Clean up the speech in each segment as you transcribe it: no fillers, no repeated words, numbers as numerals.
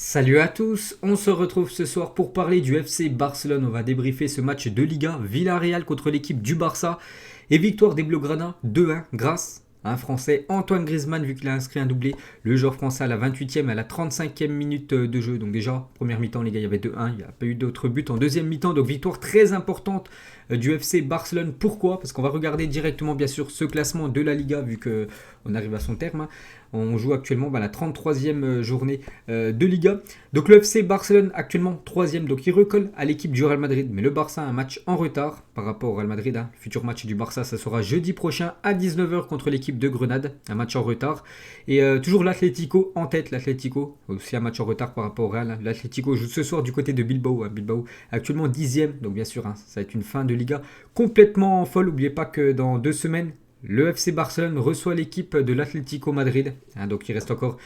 Salut à tous, on se retrouve ce soir pour parler du FC Barcelone. On va débriefer ce match de Liga Villarreal contre l'équipe du Barça et victoire des Blaugrana 2-1 grâce à un Français, Antoine Griezmann, vu qu'il a inscrit un doublé. Le joueur français à la 28e et à la 35e minute de jeu. Donc déjà, première mi-temps les gars, il y avait 2-1, il n'y a pas eu d'autres buts en deuxième mi-temps. Donc victoire très importante du FC Barcelone. Pourquoi? Parce qu'on va regarder directement bien sûr ce classement de la Liga vu qu'on arrive à son terme. On joue actuellement la 33e journée de Liga. Donc le FC Barcelone actuellement 3e, donc il recolle à l'équipe du Real Madrid. Mais le Barça a un match en retard par rapport au Real Madrid. Le futur match du Barça, ça sera jeudi prochain à 19h contre l'équipe de Grenade. Un match en retard. Et toujours l'Atlético en tête. L'Atlético, aussi un match en retard par rapport au Real. L'Atlético joue ce soir du côté de Bilbao. Bilbao actuellement 10e. Donc bien sûr, ça va être une fin de Liga complètement folle. N'oubliez pas que dans 2 semaines, le FC Barcelone reçoit l'équipe de l'Atlético Madrid. Donc il reste encore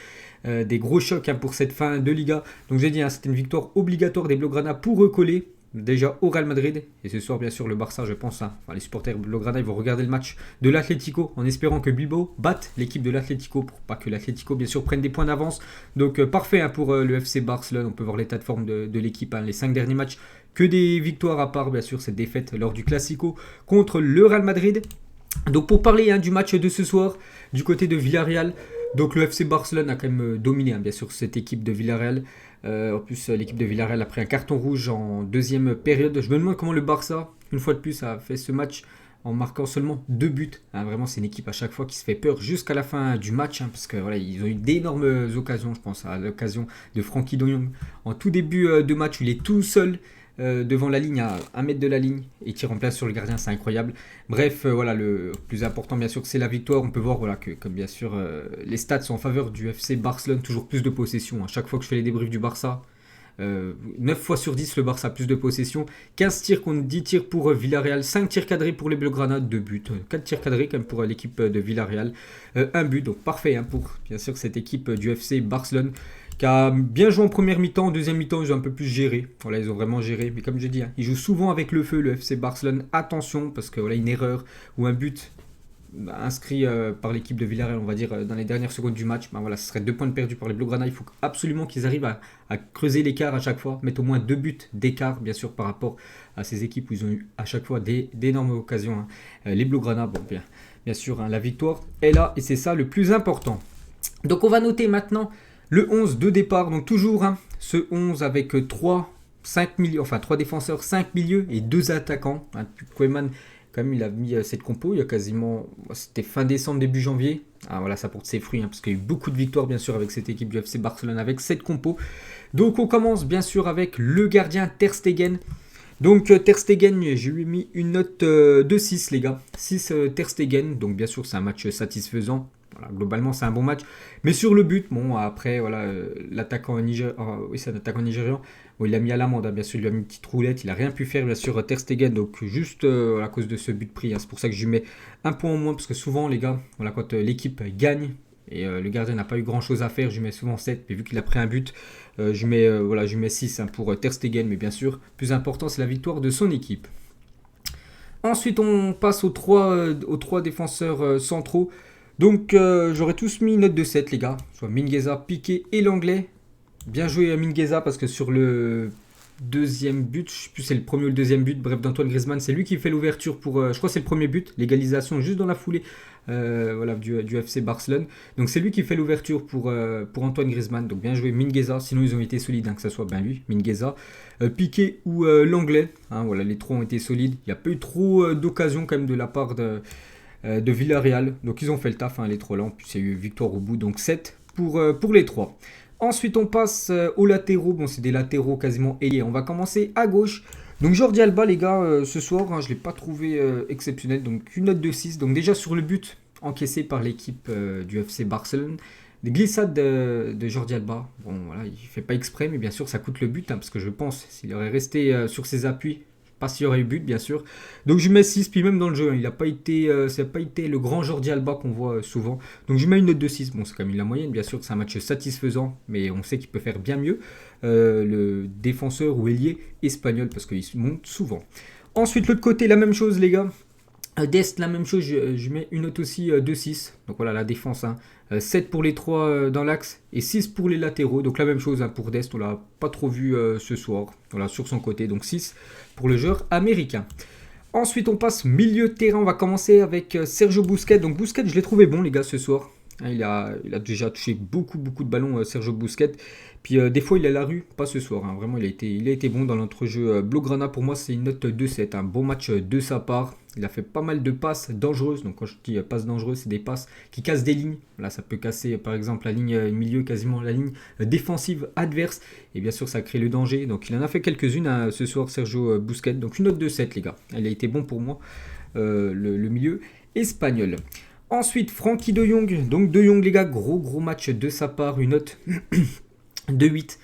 des gros chocs pour cette fin de Liga. Donc j'ai dit, c'était une victoire obligatoire des Blaugrana pour recoller déjà au Real Madrid. Et ce soir, bien sûr, le Barça, je pense, les supporters Blaugrana, ils vont regarder le match de l'Atlético en espérant que Bilbao batte l'équipe de l'Atlético pour pas que l'Atlético, bien sûr, prenne des points d'avance. Donc parfait pour le FC Barcelone. On peut voir l'état de forme de l'équipe. Les 5 derniers matchs, que des victoires à part, bien sûr, cette défaite lors du Classico contre le Real Madrid. Donc pour parler du match de ce soir, du côté de Villarreal, donc le FC Barcelone a quand même dominé bien sûr cette équipe de Villarreal. En plus l'équipe de Villarreal a pris un carton rouge en deuxième période. Je me demande comment le Barça, une fois de plus, a fait ce match en marquant seulement 2 buts. Vraiment c'est une équipe à chaque fois qui se fait peur jusqu'à la fin du match. Parce que voilà, ils ont eu d'énormes occasions, je pense à l'occasion de Frenkie de Jong en tout début de match où il est tout seul. Devant la ligne, à 1 mètre de la ligne, et qui remplace sur le gardien, c'est incroyable. Bref, voilà, le plus important bien sûr c'est la victoire. On peut voir que comme bien sûr les stats sont en faveur du FC Barcelone, toujours plus de possession. À chaque fois que je fais les débriefs du Barça, 9 fois sur 10 le Barça a plus de possession. 15 tirs contre 10 tirs pour Villarreal, 5 tirs cadrés pour les Blaugrana, 2 buts, 4 tirs cadrés comme pour l'équipe de Villarreal, 1 but, donc parfait pour bien sûr cette équipe du FC Barcelone qui a bien joué en première mi-temps. En deuxième mi-temps, ils ont un peu plus géré. Voilà, ils ont vraiment géré. Mais comme je dis, ils jouent souvent avec le feu, le FC Barcelone. Attention, parce que voilà, une erreur ou un but inscrit par l'équipe de Villarreal, on va dire, dans les dernières secondes du match, voilà, ce serait 2 points de perdu par les Blaugrana. Il faut absolument qu'ils arrivent à creuser l'écart à chaque fois, mettre au moins 2 buts d'écart, bien sûr, par rapport à ces équipes où ils ont eu à chaque fois d'énormes occasions. Les Blaugrana, bien sûr, la victoire est là et c'est ça le plus important. Donc on va noter maintenant le 11 de départ, donc toujours ce 11 avec 3 défenseurs, 5 milieux et 2 attaquants. Koeman, quand même, il a mis cette compo, il y a quasiment, c'était fin décembre, début janvier. Voilà, ça porte ses fruits, parce qu'il y a eu beaucoup de victoires, bien sûr, avec cette équipe du FC Barcelone, avec cette compo. Donc on commence, bien sûr, avec le gardien Ter Stegen. Donc Ter Stegen, j'ai lui mis une note de 6, les gars. 6 Ter Stegen, donc bien sûr, c'est un match satisfaisant. Voilà, globalement, c'est un bon match. Mais sur le but, après, voilà, l'attaquant nigérian, c'est un attaquant nigérian. Il a mis à l'amende, bien sûr, il lui a mis une petite roulette. Il n'a rien pu faire, bien sûr, Ter Stegen. Donc, juste à cause de ce but pris. C'est pour ça que je lui mets un point en moins. Parce que souvent, les gars, voilà, quand l'équipe gagne et le gardien n'a pas eu grand-chose à faire, je lui mets souvent 7. Mais vu qu'il a pris un but, je lui mets 6 pour Ter Stegen. Mais bien sûr, plus important, c'est la victoire de son équipe. Ensuite, on passe aux trois défenseurs centraux. Donc j'aurais tous mis une note de 7 les gars, soit Mingueza, Piqué et l'anglais. Bien joué à Mingueza parce que sur le deuxième but, je ne sais plus si c'est le premier ou le deuxième but, bref d'Antoine Griezmann, c'est lui qui fait l'ouverture pour, je crois que c'est le premier but, l'égalisation juste dans la foulée du FC Barcelone. Donc c'est lui qui fait l'ouverture pour Antoine Griezmann, donc bien joué Mingueza, sinon ils ont été solides, que ce soit lui, Mingueza, Piqué ou l'anglais, voilà, les trois ont été solides, il n'y a pas eu trop d'occasions quand même de la part de Villarreal. Donc ils ont fait le taf, les trois là. En plus, il y a eu victoire au bout. Donc 7 pour les trois. Ensuite, on passe aux latéraux. C'est des latéraux quasiment ailiers. On va commencer à gauche. Donc Jordi Alba, les gars, ce soir, je ne l'ai pas trouvé exceptionnel. Donc une note de 6. Donc déjà sur le but encaissé par l'équipe du FC Barcelone. Des glissades de Jordi Alba. Voilà, il ne fait pas exprès, mais bien sûr, ça coûte le but. Parce que je pense, s'il aurait resté sur ses appuis, pas s'il y aurait eu but, bien sûr. Donc je mets 6, puis même dans le jeu, il n'a pas été, ça n'a pas été le grand Jordi Alba qu'on voit souvent. Donc je mets une note de 6. C'est quand même la moyenne, bien sûr que c'est un match satisfaisant, mais on sait qu'il peut faire bien mieux. Le défenseur ou ailier espagnol, parce qu'il se monte souvent. Ensuite, l'autre côté, la même chose, les gars. Dest, la même chose, je mets une note aussi de 6. Donc voilà, la défense, hein. 7 pour les 3 dans l'axe et 6 pour les latéraux. Donc la même chose, hein, pour Dest, on l'a pas trop vu ce soir. Voilà, sur son côté, donc 6 pour le joueur américain. Ensuite, on passe milieu de terrain. On va commencer avec Sergio Busquets. Donc Busquets, je l'ai trouvé bon, les gars, ce soir. Hein, il a déjà touché beaucoup de ballons, Sergio Busquets. Puis des fois, il est à la rue, pas ce soir, hein. Vraiment, il a été bon dans l'entrejeu. Blaugrana, pour moi, c'est une note de 7. Un bon match de sa part. Il a fait pas mal de passes dangereuses. Donc quand je dis passes dangereuses, c'est des passes qui cassent des lignes. Là, ça peut casser, par exemple, la ligne milieu, quasiment la ligne défensive adverse. Et bien sûr, ça crée le danger. Donc il en a fait quelques-unes, hein, ce soir, Sergio Busquets. Donc une note de 7, les gars. Il a été bon pour moi, le milieu espagnol. Ensuite, Frankie de Jong. Donc de Jong, les gars, gros match de sa part. Une note de 8.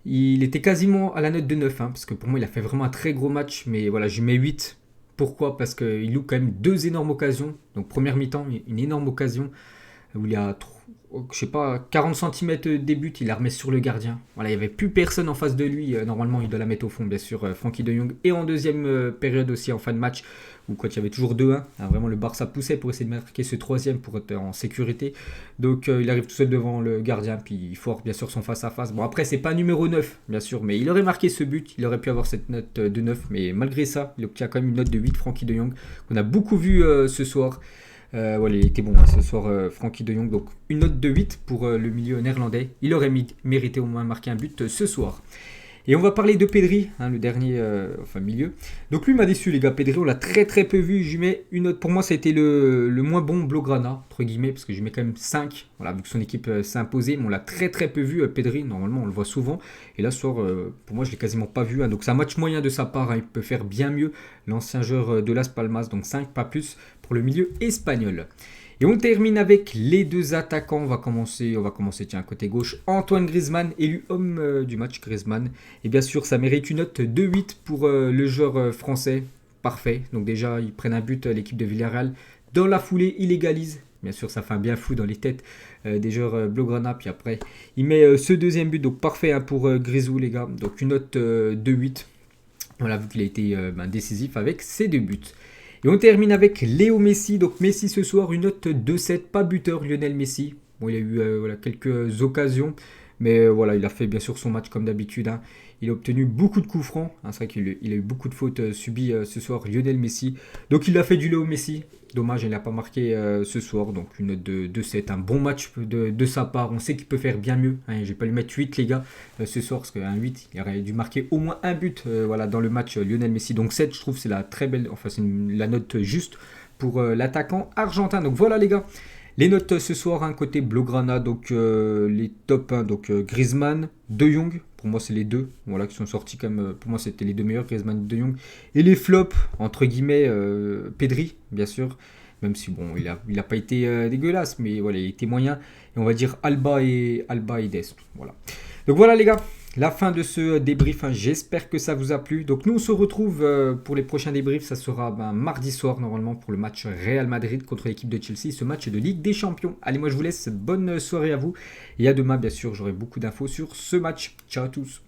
Il était quasiment à la note de 9, hein, parce que pour moi, il a fait vraiment un très gros match. Mais voilà, je mets 8. Pourquoi? Parce qu'il loupe quand même deux énormes occasions. Donc première mi-temps, une énorme occasion où il y a, je sais pas, 40 centimètres des buts, il la remet sur le gardien. Voilà, il n'y avait plus personne en face de lui. Normalement, il doit la mettre au fond, bien sûr, Frankie de Jong. Et en deuxième période aussi, en fin de match, où quand il y avait toujours 2-1, hein, vraiment le Barça poussait pour essayer de marquer ce troisième pour être en sécurité. Donc il arrive tout seul devant le gardien, puis il force bien sûr son face-à-face. Bon, après, c'est pas numéro 9, bien sûr, mais il aurait marqué ce but, il aurait pu avoir cette note de 9, mais malgré ça, il obtient quand même une note de 8, Frankie de Jong, qu'on a beaucoup vu ce soir. Voilà, il était bon, hein, ce soir, Frankie de Jong. Donc une note de 8 pour le milieu néerlandais. Il aurait mérité au moins marquer un but ce soir. Et on va parler de Pedri, hein, le dernier milieu. Donc lui m'a déçu, les gars. Pedri, on l'a très peu vu. Je lui mets une note. Pour moi, ça a été le moins bon Blaugrana, entre guillemets, parce que je lui mets quand même 5. Voilà, vu que son équipe s'est imposée. Mais on l'a très peu vu, Pedri. Normalement, on le voit souvent. Et là, ce soir, pour moi, je ne l'ai quasiment pas vu, hein. Donc c'est un match moyen de sa part, hein. Il peut faire bien mieux, l'ancien joueur de Las Palmas. Donc 5, pas plus, pour le milieu espagnol. Et on termine avec les deux attaquants. On va commencer tiens, côté gauche. Antoine Griezmann, élu homme du match, Griezmann. Et bien sûr, ça mérite une note de 8 pour le joueur français. Parfait. Donc déjà, ils prennent un but, l'équipe de Villarreal. Dans la foulée, il égalise. Bien sûr, ça fait un bien fou dans les têtes des joueurs Blaugrana. Puis après, il met ce deuxième but. Donc parfait, hein, pour Grisou, les gars. Donc une note de 8. Voilà, vu qu'il a été décisif avec ses deux buts. Et on termine avec Léo Messi. Donc Messi ce soir, une note de 7, pas buteur, Lionel Messi. Bon, il a eu quelques occasions, mais voilà, il a fait bien sûr son match comme d'habitude, hein. Il a obtenu beaucoup de coups francs, hein. C'est vrai qu'il a eu beaucoup de fautes subies ce soir, Lionel Messi. Donc il a fait du Léo Messi. Dommage, il n'a pas marqué ce soir. Donc une note de 7, un bon match de sa part. On sait qu'il peut faire bien mieux, hein. Je ne vais pas lui mettre 8, les gars, ce soir, parce qu'un 8, il aurait dû marquer au moins un but voilà, dans le match Lionel Messi. Donc 7, je trouve, c'est la très belle, enfin c'est la note juste pour l'attaquant argentin. Donc voilà, les gars. Les notes ce soir, hein, côté Blaugrana, donc les top 1, donc Griezmann, De Jong, pour moi c'est les deux, voilà, qui sont sortis comme, pour moi c'était les deux meilleurs, Griezmann et De Jong. Et les flops, entre guillemets, Pedri, bien sûr, même si bon, il a pas été dégueulasse, mais voilà, il était moyen. Et on va dire Alba et Dest, voilà. Donc voilà, les gars. La fin de ce débrief, hein. J'espère que ça vous a plu. Donc nous on se retrouve pour les prochains débriefs, ça sera mardi soir normalement pour le match Real Madrid contre l'équipe de Chelsea, ce match de Ligue des Champions. Allez, moi je vous laisse, bonne soirée à vous et à demain bien sûr, j'aurai beaucoup d'infos sur ce match. Ciao à tous.